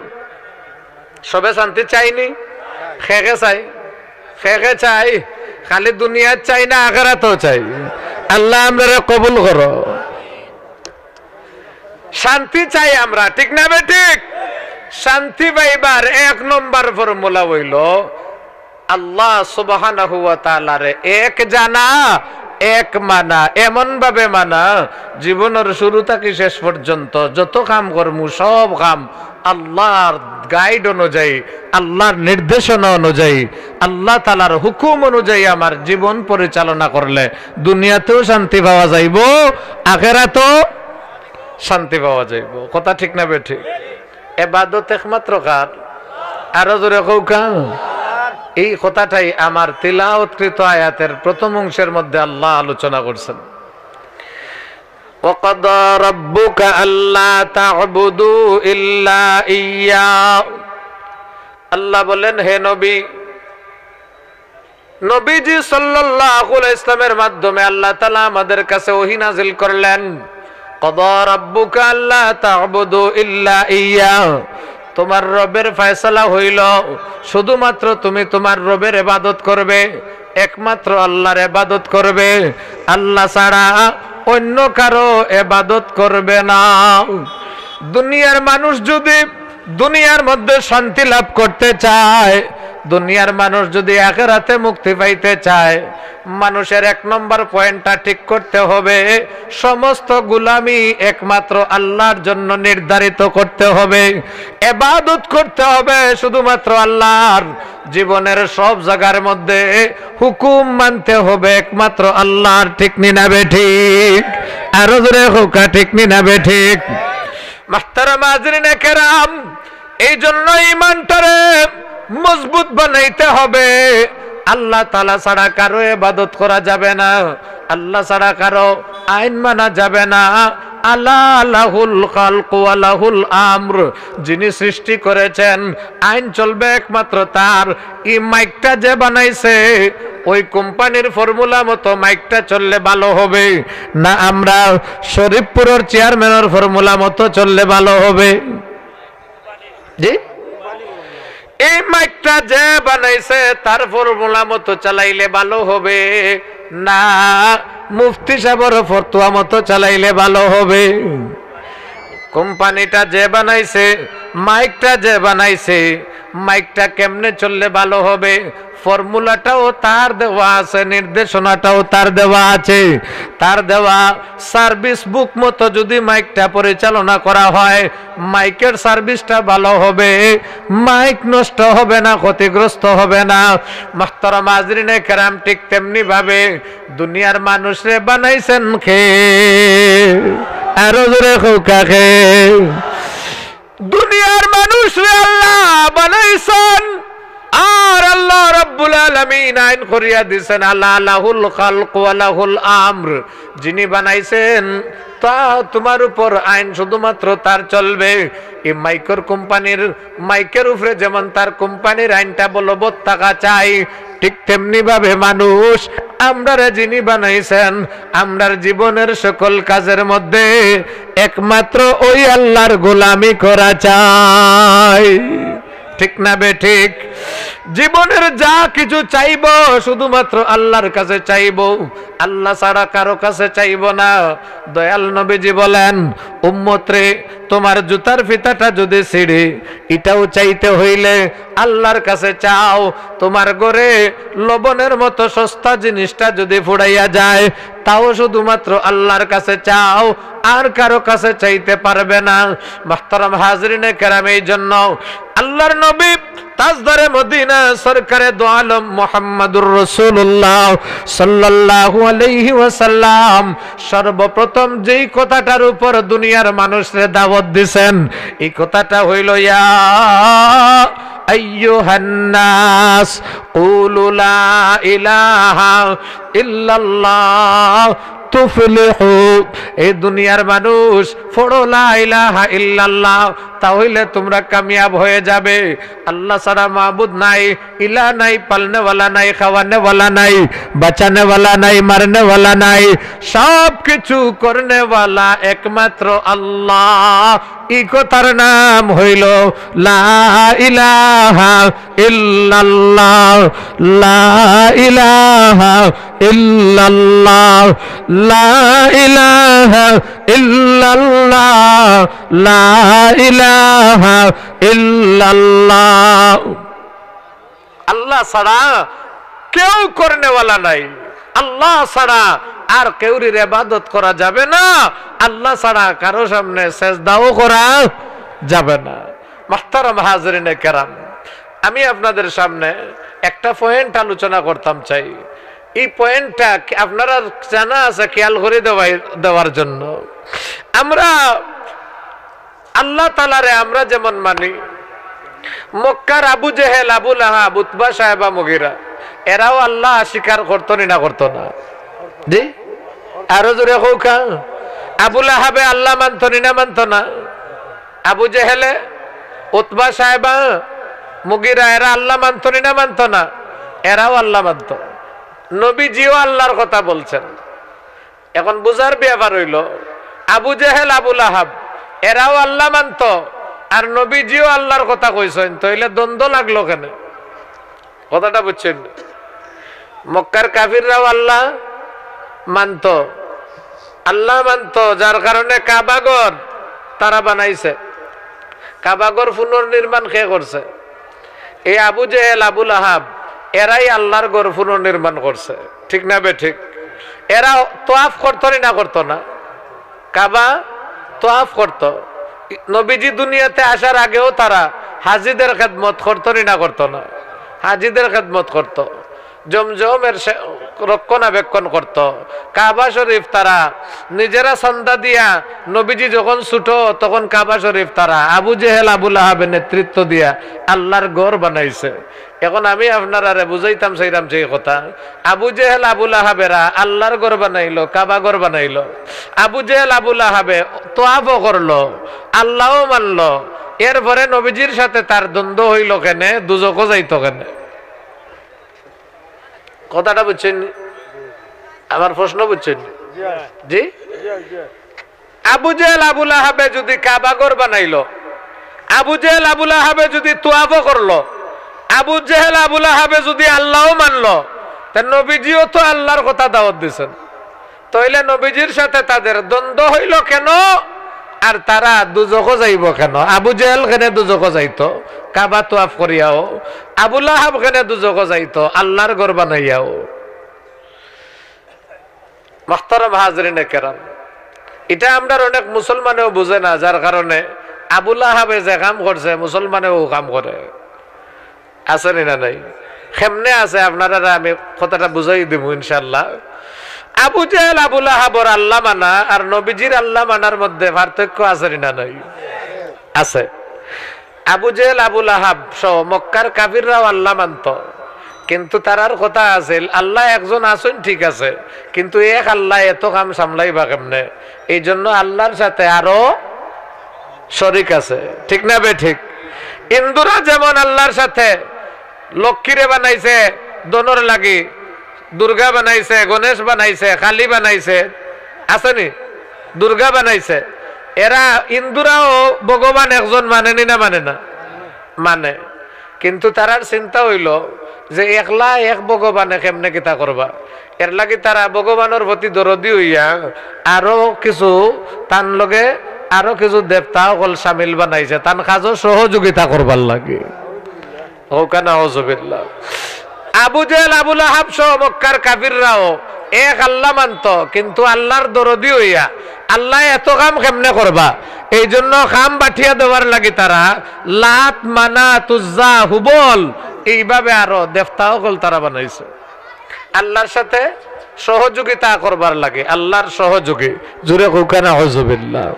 সবে শান্তি চাইনি, খেকে চাই, খেকে চাই, খালি দুনিয়ার চাই না আখিরাতেও চাই। আল্লাহ আমরা কবুল করো। শান্তি চাই আমরা, ঠিক না বে ঠিক? শান্তি পাইবার 1 নম্বর ফর্মুলা হইল আল্লাহ সুবহানাহু ওয়া তাআলারে এক জানা, এক মানা, এমন ভাবে মানা জীবনের শুরু থেকে শেষ পর্যন্ত যত কাম করমু সব কাম আল্লাহর গাইড অনুযায়ী, আল্লাহর নির্দেশনা অনুযায়ী, আল্লাহ তাআলার হুকুম অনুযায়ী আমার জীবন পরিচালনা করলে দুনিয়াতেও শান্তি পাওয়া যাইব, আখিরাতেও শান্তি পাওয়া যাইব। কথা ঠিক না বে ঠিক? ইবাদত একমাত্র কার? আরো জোরে কওকা। এই কথাটাই আমার তিলাওয়াতকৃত আয়াতের প্রথম অংশের মধ্যে আল্লাহ আলোচনা করছেন। ওয়াকাদা রাব্বুকা আল্লা তা'বুদু ইল্লা ইয়্যা। আল্লাহ বলেন হে নবী, নবীজি সাল্লাল্লাহু আলাইহি ইসলামের মাধ্যমে আল্লাহ তাআলা আমাদের কাছে ওহী নাযিল করলেন। কাদা রাব্বুকা আল্লা তা'বুদু ইল্লা ইয়্যা। তোমার রবের ফয়সালা হইল শুধুমাত্র তুমি তোমার রবের ইবাদত করবে, একমাত্র আল্লাহর ইবাদত করবে, আল্লাহ ছাড়া অন্য কারো ইবাদত করবে না। দুনিয়ার মানুষ যদি দুনিয়ার মধ্যে শান্তি লাভ করতে চায়, দুনিয়ার মানুষ যদি আখিরাতে মুক্তি পাইতে চায়, মানুষের 1 নম্বর পয়েন্টটা ঠিক করতে হবে সমস্ত গোলামি একমাত্র আল্লাহর জন্য নির্ধারিত করতে হবে, ইবাদত করতে হবে শুধুমাত্র আল্লাহর। জীবনের সব জায়গার মধ্যে হুকুম মানতে হবে একমাত্র আল্লাহর। ঠিক না বে ঠিক? আরো জোরে হোকা ঠিক না বে ঠিক? মুহতারামা হাজরিনে কেরাম, এই জন্য ঈমানটারে মজবুত বানাইতে হবে। আল্লাহ তাআলা ছাড়া কারো ইবাদত করা যাবে না, আল্লাহ ছাড়া কারো আইন মানা যাবে না। আলা লাহুল খালকু ওয়া লাহুল আমর। যিনি সৃষ্টি করেছেন আইন চলবে একমাত্র তার। এই মাইকটা যে বানাইছে ওই কোম্পানির ফর্মুলা মতো মাইকটা চললে ভালো হবে না আমরা শরীফপুরের চেয়ারম্যানের ফর্মুলা মতো চললে ভালো হবে? জি, এই মাইকটা যে বানাইছে তার ফর্মুলা মতো চালাইলে ভালো হবে না মুফতি সাহেবের ফতোয়া মতো চালাইলে ভালো হবে? কোম্পানিটা যে বানাইছে, মাইকটা যে বানাইছে মাইকটা কেমনে চললে ভালো হবে, ফর্মুলাটাও তার দেওয়া আছে, নির্দেশনাটাও তার দেওয়া আছে। তার দেওয়া সার্ভিস বুক মতো যদি মাইকটা পরিচালনা করা হয়, মাইকের সার্ভিসটা ভালো হবে, মাইক নষ্ট হবে না, ক্ষতিগ্রস্ত হবে না। মুহতারাম হাজরিনে কেরাম, ঠিক তেমনি ভাবে দুনিয়ার মানুষরে বানাইছেন কে? আরো জোরে খোকা কে? দুনিয়ার মানুষরে আল্লাহ বানাইছেন, আর আল্লাহ রাব্বুল আলামিন আইন করিয়া দিয়েছেন আল্লাহ লাহুল খালক ওয়া লাহুল আমর। যিনি বানাইছেন তা তোমার উপর আইন শুধুমাত্র তার চলবে। এই মাইকের কোম্পানির মাইকের উপরে যেমন তার কোম্পানির আইনটা বলবৎ থাকা চাই, ঠিক তেমনি ভাবে মানুষ আমরারে যিনি বানাইছেন, আমরার জীবনের সকল কাজের মধ্যে একমাত্র ওই আল্লাহর গোলামি করা চাই। ঠিক না বে ঠিক? জীবনের যা কিছু চাইব শুধুমাত্র আল্লাহর কাছে চাইব, আল্লাহ ছাড়া কারো কাছে চাইব না। দয়াল নবীজি বলেন, উম্মত রে, তোমার জুতার ফিতাটা যদি ছিঁড়ে, এটাও চাইতে হইলে আল্লাহর কাছে চাও। তোমার ঘরে লবণের মতো সস্তা জিনিসটা যদি ফুরাইয়া যায়, তাও শুধুমাত্র আল্লাহর কাছে চাও, আর কারো কাছে চাইতে পারবে না। মুহতারাম হাজরিনে কেরাম, এই জন্য আল্লাহর নবী তাজদারে মদিনা সরকারে দো আলম মুহাম্মাদুর রাসূলুল্লাহ সাল্লাল্লাহু আলাইহি ওয়াসাল্লাম সর্বপ্রথম যেই কথাটার উপর দুনিয়ার মানুষরে দাওয়াত দিবেন, এই কথাটা হইল, ইয়া আইয়ুহান নাস কুলু লা ইলাহা ইল্লাল্লাহ তুফলিহু। এই দুনিয়ার মানুষ পড়ো লা ইলাহা ইল্লাল্লাহ, তাহলে তোমরা কামিয়াব হয়ে যাবে। আল্লাহ ছাড়া মাবুদ নাই, ইলা নাই, পালনে ওয়ালা নাই, খাওয়ানে ওয়ালা নাই, বাঁচানে ওয়ালা নাই, মারনে ওয়ালা নাই, সব কিছু করনে ওয়ালা একমাত্র আল্লাহ। এই কথার নাম হইল লা ইলাহা ইল্লাল্লাহ, লা ইলাহা ইল্লাল্লাহ, লা ইলাহা ইল্লাল্লাহ, লা ইলাহা ইল্লাল্লাহ। আল্লাহ ছাড়া কেউ করনেওয়ালা নাই, আল্লাহ ছাড়া আর কেউর ইবাদত করা যাবে না, আল্লাহ ছাড়া কারো সামনে সেজদাও করা যাবে না। মুহতারাম হাজরিনে কেরাম, আমি আপনাদের সামনে একটা পয়েন্ট আলোচনা করতাম চাই। এই পয়েন্টটা আপনারা জানা আছে, খেয়াল করে দেওয়ার জন্য। আমরা আল্লাহ তাআলারে আমরা যেমন মানি, মক্কার আবু জেহেল, আবু লাহাব, উতবা সাহেবা, মুগিরা, এরাও আল্লাহ স্বীকার করতো না করতো না? জি, আরো জোরে কৌকা। আবু লাহাবে আল্লাহ মানত না মানত না? আবু জেহেলে, উতবা সাহেবা, মুগিরা, এরা আল্লাহ মানত না মানত না? এরাও আল্লাহ মানত। নবীজিও আল্লাহর কথা বলছেন। এখন বুঝার ব্যাপার হইল, আবু জেহেল, আবু লাহাব, এরাও আল্লাহ মানত, আর নবীজিও আল্লাহর কথা কইছেন, তাইলে দ্বন্দ্ব লাগলো কেন? কথাটা বুঝছেন? মক্কার কাফিররাও আল্লাহ মানত, আল্লাহ মানত, যার কারণে কাবাগর তারা বানাইছে। কাবাগর পুনর্নির্মাণ কে করছে? এই আবু জেহেল, আবু লাহাব, এরাই আল্লাহর ঘর পুনর্নির্মাণ করছে। ঠিক না বে ঠিক? এরা তোয়াফ করতো না করতো না? কাবা তোয়াফ করতো। নবীজি দুনিয়াতে আসার আগেও তারা হাজিদের খেদমত করতো না করতো না? হাজিদের খেদমত করতো, জমজমের রক্ষণাবেক্ষণ করত। কাবা শরীফ তারা নিজেরা চান্দা দিয়া, নবীজি যখন ছোট তখন কাবা শরীফ তারা আবু জেহেল, আবু লাহাবের নেতৃত্ব দিয়া আল্লাহর ঘর বানাইছে। এখন আমি আপনারা বুঝাইতাম চাইলাম সেই কথা। আবু জেহেল, আবু লাহাবেরা আল্লাহর ঘর বানাইলো, কাবা ঘর বানাইলো। আবু জেহেল, আবু লাহাবে তোয়াফও করলো, আল্লাহও মানলো। এরপরে নবীজির সাথে তার দ্বন্দ্ব হইল কেন? দুজকও যাইতো কেন? কথাটা বুঝছেন? আমার প্রশ্ন বুঝছেন? জি। আবু জেহেল, আবু লাহাবে যদি কাবা ঘর বানাইলো, আবু জেহেল, আবু লাহাবে যদি তোয়াফও করলো, আবু জেহেল, আবু লাহাবে যদি আল্লাহও মানলো, তা নবীজিও তো আল্লাহর কথা দাওয়াত দিছেন, তাইলে নবীজির সাথে তাদের দ্বন্দ্ব হইল কেন? আর তারা দুজকও যাইব কেন? আবু জেহেল কেনে দুজকও যাইতো কাবা তোয়াফ করিয়াও, আবু লাহাব কেনে দুজকও যাইতো আল্লাহর ঘর বানাইয়াও। মুহতারাম হাজরিনে কেরাম, এটা আমরা অনেক মুসলমানেও বুঝে না, যার কারণে আবু লাহাবে যে কাম করছে মুসলমানেও কাম করে। আছে না নাই? কেমনে আছে আপনারা আমি কথাটা বুঝাই দিব ইনশাআল্লাহ। আবু জেহেল আবু লাহাবর আল্লাহ মানা আর নবীজির আল্লাহ মানার মধ্যে পার্থক্য আছে না নাই? আছে। আবু জেহেল আবু লাহাব সহ মক্কার কাফিররাও আল্লাহ মানত, কিন্তু তারার কথা আছে আল্লাহ একজন আছেন ঠিক আছে, কিন্তু এক আল্লাহ এত কাম সামলাইবা কেমনে? এই জন্য আল্লাহর সাথে আরো শরিক আছে, ঠিক না বে ঠিক? হিন্দুরা যেমন আল্লাহর সাথে লক্ষ্মীরে বানাইছে দনর লাগি, দুর্গা বানাইছে, গণেশ বানাইছে, কালী বানাইছে, আসেনি? দুর্গা বানাইছে। এরা হিন্দুরাও ভগবান একজন মানেনি না মানে না? মানে। কিন্তু তারার চিন্তা হইল যে একলা এক ভগবানে কেমনে কিতা করবা, এর লাগি তারা ভগবানের প্রতি দরদি হইয়া আরো কিছু তান লগে আরো কিছু দেবতা সকল সামিল বানাইছে, তান কাজও সহযোগিতা করবার লাগে। আবু জেহেল আবু লাহাব সহ মক্কার কাফিররাও এক আল্লাহ মানত, কিন্তু আল্লাহর দরদি হইয়া আল্লাহ এত কাম কেমনে করবা, এই জন্য কাম বাঠিয়া দেওয়ার লাগি তারা লাত, মানাত, উজ্জা, হুবল এইভাবে আরো দেবতা সকল তারা বানাইছে আল্লাহর সাথে সহযোগিতা করবার লাগে। আল্লাহর সহযোগী, জুড়ে কৌকানা হজবিল্লাহ।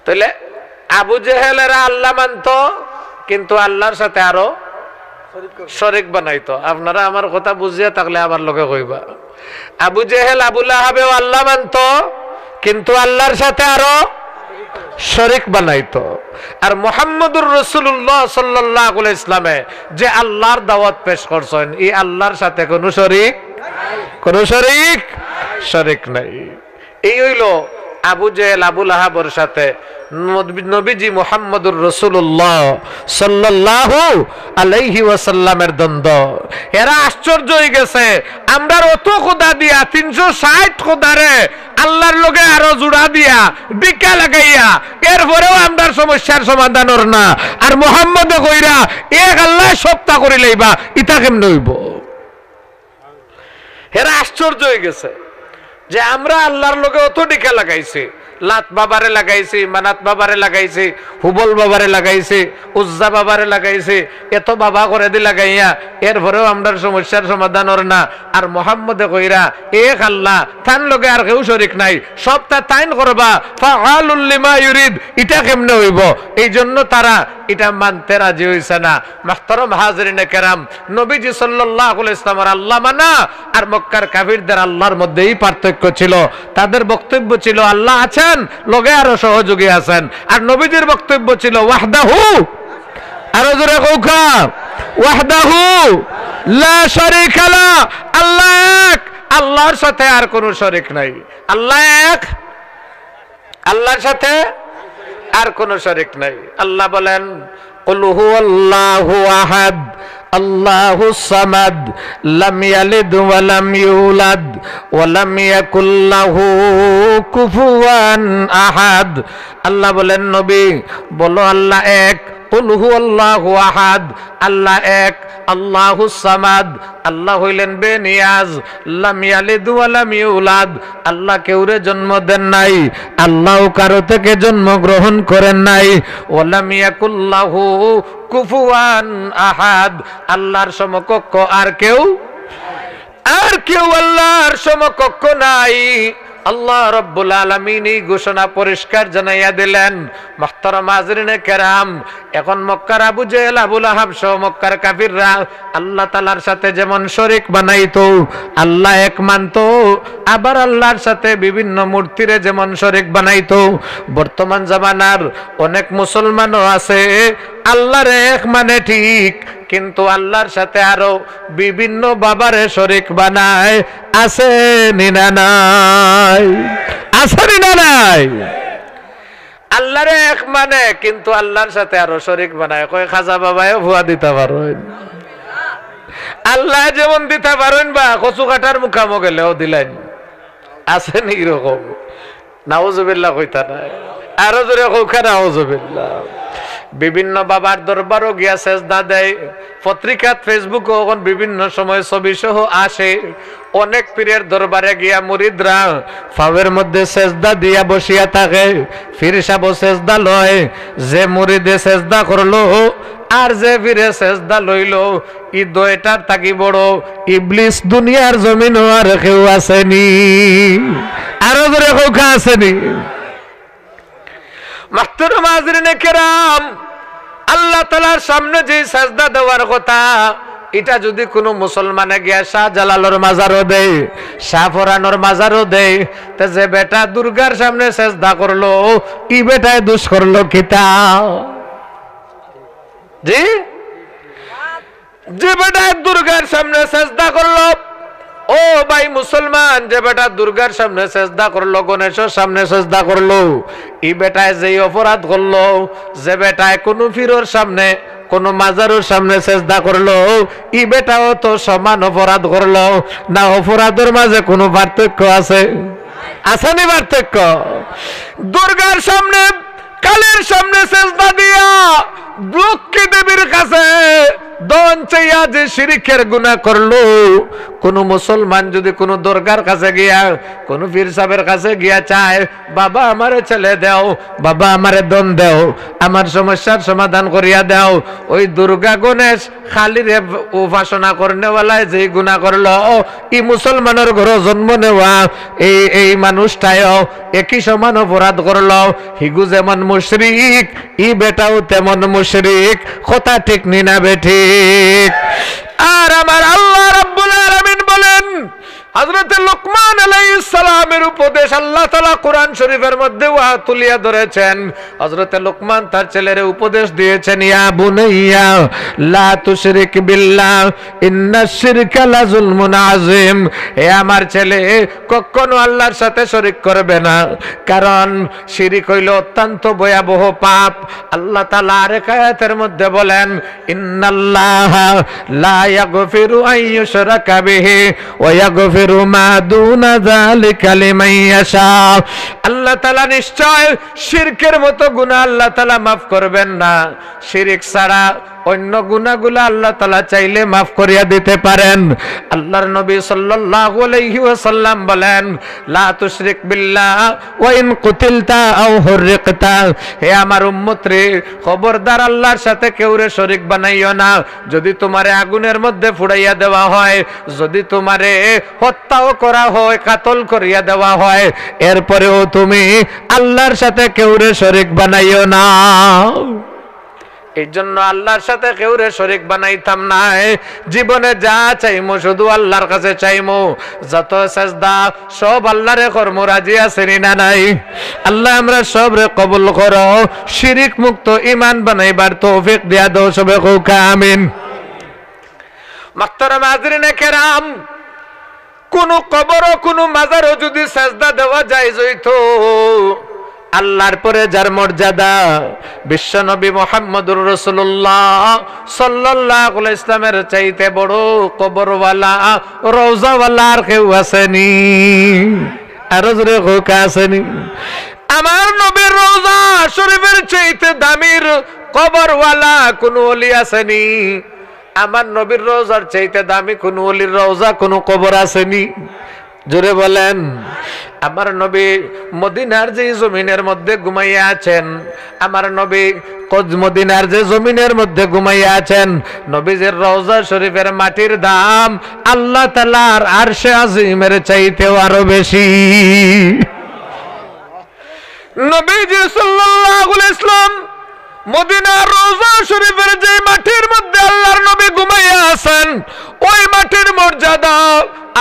তাহলে আবু জেহেলেরা আল্লাহ মানত, কিন্তু আল্লাহর সাথে আরো শরিক বানাইতো। আপনারা আমার কথা বুঝিয়া থাকলে আমার লোকে কইবা, আবু জেহেল আবু লাহাবেও আল্লাহ মানত, কিন্তু আল্লাহর সাথে আরো শরিক বানাইতো। আর মুহাম্মদুর রাসূলুল্লাহ সাল্লাল্লাহু আলাইহি ইসলামে যে আল্লাহর দাওয়াত পেশ করছেন, এই আল্লাহর সাথে কোনো শরিক নাই। এই হইল আবু জেহেল আবু লাহাবের সাথে নবীজি মুহাম্মদুর রাসূলুল্লাহ সাল্লাল্লাহু আলাইহি ওয়াসাল্লামের দ্বন্দ্ব। এরা আশ্চর্য হয়ে গেছে, আমরা অত খোদা দিয়া 360 খোদারে আল্লাহর লগে আরো জোড়া দিয়া বিকা লাগাইয়া এরপরেও আমরার সমস্যার সমাধান ওর না, আর মুহাম্মদে কইরা এক আল্লাহ সপ্তাহ করি লইবা, ইটা কেমনে হইব? এরা আশ্চর্য হয়ে গেছে যে আমরা আল্লাহর লগে অত টিকা লাগাইছি, লাত বাবারে লাগাইছি, মানাত বাবারে লাগাইছি, হুবল বাবারে লাগাইছি, উজ্জা বাবারে লাগাইছি, এত বাবা করে দি লাগাইয়া এরপরেও আমরার সমস্যার সমাধান ওর না, আর মুহাম্মদে কইরা এক আল্লাহ, তার লগে আর কেউ শরিক নাই, সবটা তাইন করবা, ফাআলুল লিমা ইউরিদ, এটা কেমনে হইব? এই জন্য তারা এটা মানতে রাজি হইছে না। মুহতারাম হাজরিনে কেরাম, নবীজি সাল্লাল্লাহু আলাইহি ওয়াসাল্লামের আল্লাহ মানা আর মক্কার কাফিরদের আল্লাহর মধ্যে এই পার্থক্য ছিল। তাদের বক্তব্য ছিল আল্লাহ আছেন, লগে আরো সহযোগী আছেন, আর নবীজির বক্তব্য ছিল ওয়াহদাহু, আরো জোরে কওকা, ওয়াহদাহু লা শারীকা লা, আল্লাহ এক, আল্লাহর সাথে আর কোনো শরিক নাই। আল্লাহ এক, আল্লাহর সাথে আর কোন শরিক নাই। আল্লাহ বলেন কুল হুয়াল্লাহু আহাদ আল্লাহুস সামাদ লাম ইয়ালিদ ওয়া লাম ইউলাদ ওয়া লাম ইয়াকুল লাহু কুফুয়ান আহাদ। আল্লাহ বলেন নবী বলো আল্লাহ এক, কুল হুয়াল্লাহু আহাদ, আল্লাহ এক, আল্লাহুস সামাদ, আল্লাহ হইলেন বেনিয়াজ, লাম ইয়ালিদ ওয়া লাম ইউলাদ, আল্লাহ কেউরে জন্ম দেন নাই, আল্লাহ কারো থেকে জন্ম গ্রহণ করেন নাই, ওয়া লাম ইয়াকুল লাহু কুফুয়ান আহাদ, আল্লাহর সমকক্ষ আর কেউ আল্লাহর সমকক্ষ নাই। আল্লাহ রাব্বুল আলামিন এই ঘোষণা পরিষ্কার জানাইয়া দিলেন। মুহতারাম হাজরিনে কেরাম, এখন মক্কার আবু জেহেল আবু লাহাব সহ মক্কার কাফিররা আল্লাহ তাআলার সাথে যেমন শরিক বানাইতো, আল্লাহ এক মানতো, আবার আল্লাহর সাথে বিভিন্ন মূর্তিরে যেমন শরিক বানাইতো। বর্তমান জামানার অনেক মুসলমানও আছে আল্লাহর এক মানে ঠিক, কিন্তু আল্লাহর সাথে আরো বিভিন্ন বাবারে শরিক বানায়। আছে না নাই? আছে না নাই? আল্লাহর এক মানে, কিন্তু আল্লাহর সাথে আরো শরিক বানায়। কয় খাজা বাবায়ও ভুয়া দিতে পারেন, আল্লাহ যেমন দিতে পারেন, বা কচু কাটার মুখামো গেলেও দিলেন। আছে নি এরকম? নাউজুবিল্লাহ কইতা নাই। আরো জোরে কৌখানা আউযুবিল্লাহ। বিভিন্ন বাবার দরবারও গিয়া সেজদা দেয়, পত্রিকাত ফেসবুকে এখন বিভিন্ন সময় ছবি সহ আসে। অনেক পীরের দরবারে গিয়া মুরিদরা ফাওয়ের মধ্যে সেজদা দিয়া বসিয়া থাকে, পীর সাহেব সেজদা লয়। যে মুরিদে সেজদা করলো আর যে পীরে সেজদা লইল, ই দুইটার থাকি বড় ইবলিস দুনিয়ার জমিন আর কেউ আসেনি। আরো ধরে কৌখা আসেনি। মাহতারাম হাজরিনে কেরাম, আল্লাহ তাআলার সামনে যে সাজদা দেওয়ার কথা, এটা যদি কোনো মুসলমানে গিয়া শাহজালালের মাজারও দেয়, শাহফরানোর মাজারও দেয়, তা যে বেটা দুর্গার সামনে সাজদা করলো, ই বেটায় দোষ করলো কিতা? জি, যে বেটা দুর্গার সামনে সাজদা করলো, ও ভাই মুসলমান, যে বেটা দুর্গার সামনে সেজদা করলো, গণেশের সামনে সেজদা করলো, ই বেটায় যেই অপরাধ করলো, যে বেটায় কোন পীরের সামনে কোন মাজারের সামনে সেজদা করলো, ই বেটাও তো সমান অপরাধ করলো না? অপরাধের মাঝে কোনো পার্থক্য আছে? আসেনি পার্থক্য? দুর্গার সামনে, কালের সামনে সেজদা দিয়া লক্ষ্মী দেবীর কাছে দন চাইয়া যে শিরকের গুনাহ করলো, কোন মুসলমান যদি কোন দরগার কাছে গিয়া কোন পীর সাহেবের কাছে গিয়া চায়, বাবা আমারে ছেলে দাও, বাবা আমারে দন দাও, আমার সমস্যার সমাধান করিয়া দাও, ওই দুর্গা গণেশ খালির উপাসনা করনেওয়ালায় যে গুনাহ করলো, ই মুসলমানের ঘরে জন্ম নেওয়া এই মানুষটাও একই সমান অপরাধ করলো। হিগু যেমন মুশরিক, ই বেটাও তেমন মুশরিক। কথা ঠিক নি না বেঠিক? আর আমার আল্লাহ রাব্বুল আলামিন বলেন, হযরত লুকমান আলাইহিস সালামের উপদেশ আল্লাহ তাআলা কোরআন শরীফের মধ্যে তুলিয়া ধরেছেন। হযরত লুকমান তার ছেলের উপদেশ দিয়েছেন, ইয়া বুনাইয়া লা তুশরিক বিল্লাহ ইন্নাশ শিরকা লাযুলমুন আযীম। হে আমার ছেলে, কখনো আল্লাহর সাথে শরীক করবে না, কারণ শিরক হইল অত্যন্ত ভয়াবহ পাপ। আল্লাহ তাআলা আরেক আয়াতের মধ্যে বলেন, ইন্নাল্লাহা লা ইয়াগফিরু আন ইউশরাকা বিহি ওয়া ইয়াগফিরু মা দুনা যালিকা লিমান ইয়াশা। আল্লাহ তাআলা নিশ্চয় শিরকের মতো গুনাহ আল্লাহ তাআলা maaf করবেন না। শিরক ছাড়া অন্য গুনাহগুলো আল্লাহ তাআলা চাইলে maaf করিয়া দিতে পারেন। আল্লাহর নবী সাল্লাল্লাহু আলাইহি ওয়াসাল্লাম বলেন, লা তুশরিক বিল্লাহ ওয়া ইন কুতিলতা আও হুররিকতা। হে আমার উম্মত রে, খবরদার আল্লাহর সাথে কেউরে শরীক বানাইও না। যদি তোমারে আগুনের মধ্যে ফুড়াইয়া দেওয়া হয়, যদি তোমারে হত্যাও করা হয়, কাতল করিয়া দেওয়া হয়, এরপরেও তুমি আল্লাহর সাথে কেউরে শরীক বানাইও না। এই জন্য আল্লাহর সাথে কেউরে শরীক বানাইতাম না। জীবনে যা চাইমো শুধু আল্লাহর কাছে চাইমো। যত সাজদা সব আল্লাহরে কর্ম, রাজি আছেন না নাই? আল্লাহ আমরা সবরে কবুল করো, শিরিক মুক্ত ঈমান বানাইবার তৌফিক দিয়া দাও, সবে কও আমিন। মাহতারাম হাজরিনে কেরাম, কোন কবরও কোন মাজারও যদি সাজদা দেওয়া যায় হইতো, আল্লাহর পরে যার মর্যাদা, বিশ্ব নবী মুহাম্মদুর রাসূলুল্লাহ সাল্লাল্লাহু আলাইহি ইসলামের চাইতে বড় কবরওয়ালা, রওজাওয়ালা আর কেউ আসেনি? আরো জোরে কোকা আসেনি? আমার নবীর রওজা শরীফের চাইতে দামির কবরওয়ালা কোন ওলি আসেনি? আমার নবীর রওজার চাইতে দামি কোন ওলির রওজা, কোন কবর আসেনি? জোরে বলেন। আমার নবী মদিনার যে জমিনের মধ্যে ঘুমাইয়া আছেন, আমার নবী মদিনার যে জমিনের মধ্যে ঘুমাইয়া আছেন, নবীজির রওজা শরীফের মাটির দাম আল্লাহ তাআলার আরশে আজিমের চাইতেও আরো বেশি। নবীজি সাল্লাল্লাহু আলাইহি ওয়াসাল্লাম মদিনার রওজা শরীফের যে মাটির মধ্যে আল্লাহর নবী ঘুমাইয়া আছেন, ওই মাটির মর্যাদা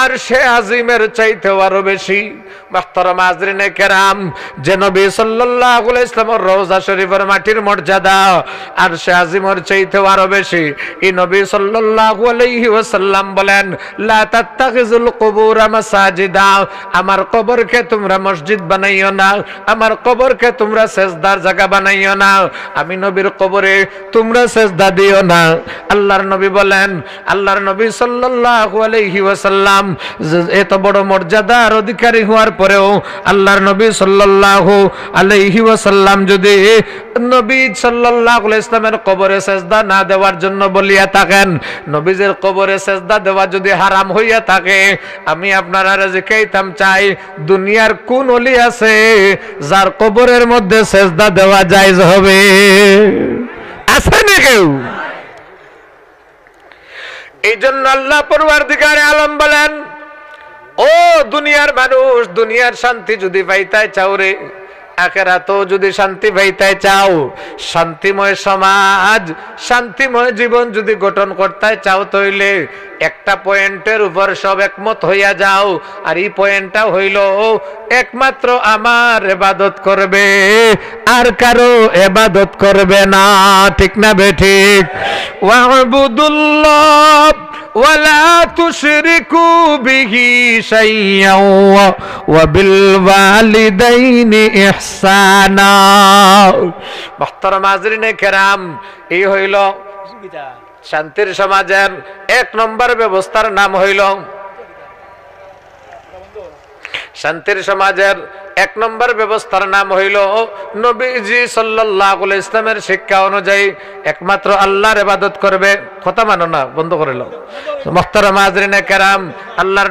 আরশে আজিমের চাইতেও আরো বেশি। মাহতারাম হাজরিনে কেরাম, যে নবী সাল্লাল্লাহু আলাইহি ওয়াসাল্লামের রওজা শরীফের মাটির মর্যাদা আরশে আজিমের চাইতেও আরো বেশি, এই নবী সাল্লাল্লাহু আলাইহি ওয়াসাল্লাম বলেন, লা তাত্তাখিযুল কুবুর মাসাজিদা। আমার কবরকে তোমরা মসজিদ বানাইও না, আমার কবরকে তোমরা সেজদার জায়গা বানাইও না, আমি নবীর কবরে তোমরা সেজদা দিও না। আল্লাহর নবী বলেন, আল্লাহর নবী সাল্লাল্লাহু আলাইহি ওয়াসাল্লাম এত বড় মর্যাদার অধিকারী হওয়ার পরেও আল্লাহর নবী সাল্লাল্লাহু আলাইহি ওয়াসাল্লাম যদি নবী সাল্লাল্লাহু আলাইহি ইসলামের কবরে সেজদা না দেওয়ার জন্য বলিয়া থাকেন, নবীজের কবরে সেজদা দেওয়া যদি হারাম হইয়া থাকে, আমি আপনারা জিজ্ঞাইতাম চাই দুনিয়ার কোন ওলি আছে যার কবরের মধ্যে সেজদা দেওয়া জায়েজ হবে? আছে না কেউ? এই জন্য আল্লাহ পরওয়ারদিগারে আলম বলেন, ও দুনিয়ার মানুষ, দুনিয়ার শান্তি যদি পাইতে চাও রে, আখিরাতেও যদি শান্তি পাইতে চাও, শান্তিময় সমাজ, শান্তিময় জীবন যদি গঠন করতে চাও, তাইলে একটা পয়েন্টের উপর সব একমত হইয়া যাও, আর এই পয়েন্টটা হইল একমাত্র আমার ইবাদত করবে, আর কারো ইবাদত করবে না। ঠিক না বেঠিক? ওয়াবুদুল্লাহ ওয়ালা তুশরিকু বিহি শাইয়্যা ওয়া বিল ওয়ালিদাইনি ইহসানা। মুহতারাম হাজরিনে কেরাম, এই হইল শান্তির সমাজের এক নম্বর ব্যবস্থার নাম হইল, শান্তির সমাজের এক নম্বর ব্যবস্থার নাম হইল নবীজি সাল্লাল্লাহু আলাইহি ইসলামের শিক্ষা অনুযায়ী একমাত্র আল্লাহর ইবাদত করবে। কথা মানো না, বন্ধ করে নাও। মুহতারাম হাজরিনে কেরাম, আল্লাহর